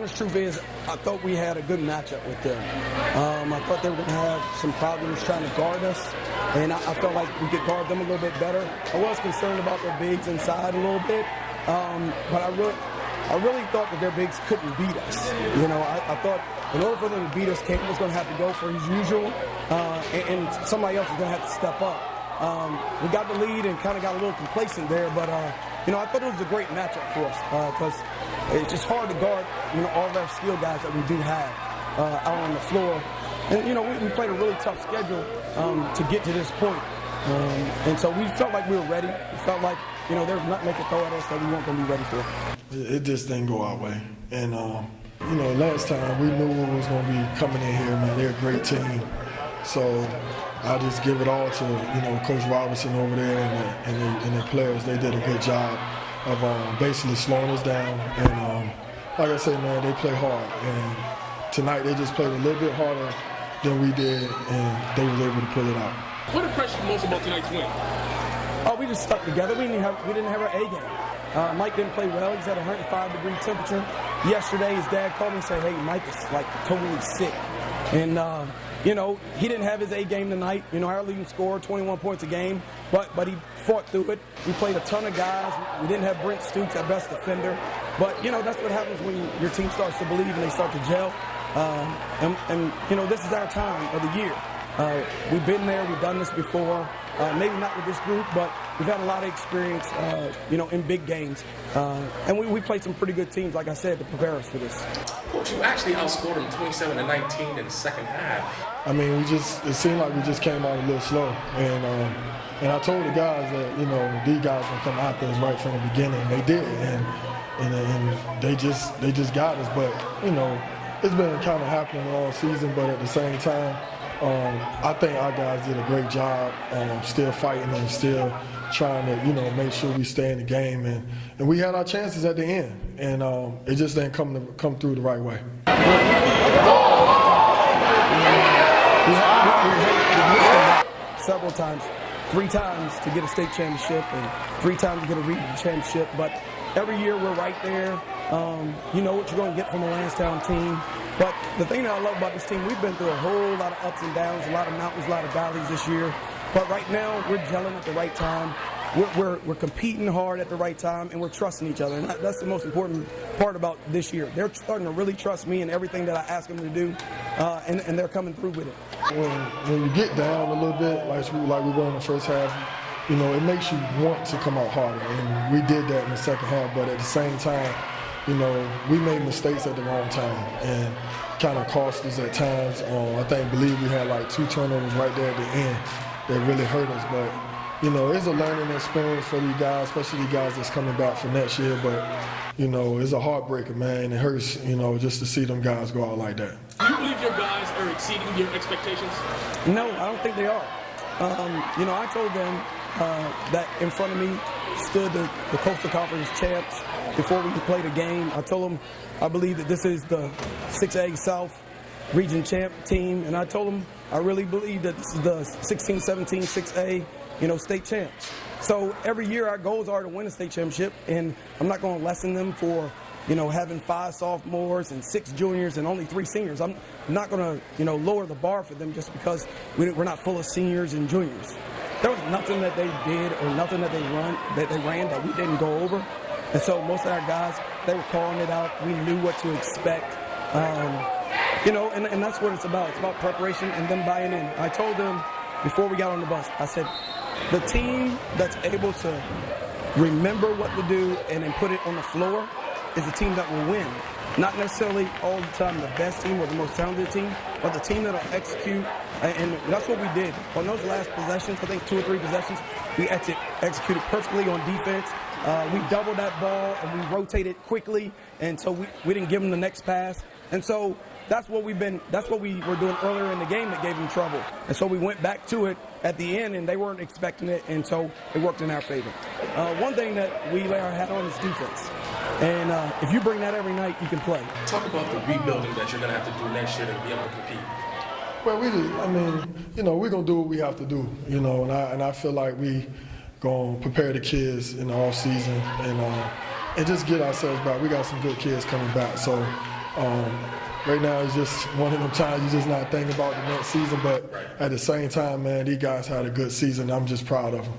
honest truth is, I thought we had a good matchup with them. I thought they were going to have some problems trying to guard us, and I felt like we could guard them a little bit better. I was concerned about their bigs inside a little bit, but I really thought that their bigs couldn't beat us. You know, I thought in order for them to beat us, Cam was going to have to go for his usual, and somebody else was going to have to step up. We got the lead and kind of got a little complacent there, but you know, I thought it was a great matchup for us because it's just hard to guard, you know, all of our skill guys that we do have out on the floor. And you know, we played a really tough schedule to get to this point, and so we felt like we were ready. We felt like, you know, there's nothing they could throw at us that we weren't going to be ready for. It just didn't go our way, and you know, last time we knew what was going to be coming in here, man. They're a great team, so I just give it all to, you know, Coach Robinson over there and the players. They did a good job of basically slowing us down. And like I say, man, they play hard. And tonight they just played a little bit harder than we did, and they were able to pull it out. What impressed you most about tonight's win? Oh, we just stuck together. We didn't have our A game. Mike didn't play well. He's at a 105-degree temperature. Yesterday, his dad called me and said, "Hey, Mike is like totally sick." And you know, he didn't have his A game tonight. You know, our leading scorer, 21 points a game, but he fought through it. We played a ton of guys. We didn't have Brent Stooks, our best defender. But, you know, that's what happens when your team starts to believe and they start to gel. And you know, this is our time of the year. We've been there. We've done this before. Maybe not with this group, but we've had a lot of experience, you know, in big games. And we played some pretty good teams, like I said, to prepare us for this. Coach, you actually outscored them 27-19 in the second half. I mean, it seemed like we just came out a little slow. And I told the guys that, you know, these guys will come after us right from the beginning. They did, and they just got us. But, you know, it's been kind of happening all season, but at the same time, I think our guys did a great job still fighting and still trying to, you know, make sure we stay in the game. And we had our chances at the end, and it just didn't come through the right way. We had several times, 3 times to get a state championship and 3 times to get a regional championship. But every year we're right there. You know what you're going to get from a Landstown team. But the thing that I love about this team, we've been through a whole lot of ups and downs, a lot of mountains, a lot of valleys this year. But right now, we're gelling at the right time. We're competing hard at the right time, and we're trusting each other. And that's the most important part about this year. They're starting to really trust me in everything that I ask them to do, and they're coming through with it. When you get down a little bit, like we were in the first half, you know, it makes you want to come out harder. And we did that in the second half, but at the same time, you know, we made mistakes at the wrong time and kind of cost us at times. I believe we had like 2 turnovers right there at the end that really hurt us. But, you know, it's a learning experience for these guys, especially the guys that's coming back for next year. But, you know, it's a heartbreaker, man. It hurts, you know, just to see them guys go out like that. Do you believe your guys are exceeding your expectations? No, I don't think they are. You know, I told them that in front of me stood the Coastal Conference champs before we played a game. I told them I believe that this is the 6A South region champ team, and I told them I really believe that this is the 16-17 6A, you know, state champs. So every year our goals are to win a state championship, and I'm not going to lessen them for, you know, having 5 sophomores and 6 juniors and only 3 seniors. I'm not going to, you know, lower the bar for them just because we're not full of seniors and juniors. There was nothing that they did or nothing that they ran that we didn't go over. And so most of our guys, they were calling it out. We knew what to expect. You know, and that's what it's about. It's about preparation and them buying in. I told them before we got on the bus, I said, the team that's able to remember what to do and then put it on the floor is the team that will win. Not necessarily all the time the best team or the most talented team, but the team that will execute. And that's what we did. On those last possessions, I think 2 or 3 possessions, we executed perfectly on defense. We doubled that ball and we rotated quickly, and so we didn't give them the next pass. And so that's what we were doing earlier in the game that gave them trouble. And so we went back to it at the end, and they weren't expecting it, and so it worked in our favor. One thing that we lay our hat on is defense. And if you bring that every night, you can play. Talk about the rebuilding that you're going to have to do next year to be able to compete. Well, I mean, you know, we're going to do what we have to do, you know, and I feel like we going to prepare the kids in the off season and just get ourselves back. We got some good kids coming back, so, Right now, it's just one of them times you're just not thinking about the next season. But at the same time, man, these guys had a good season. I'm just proud of them.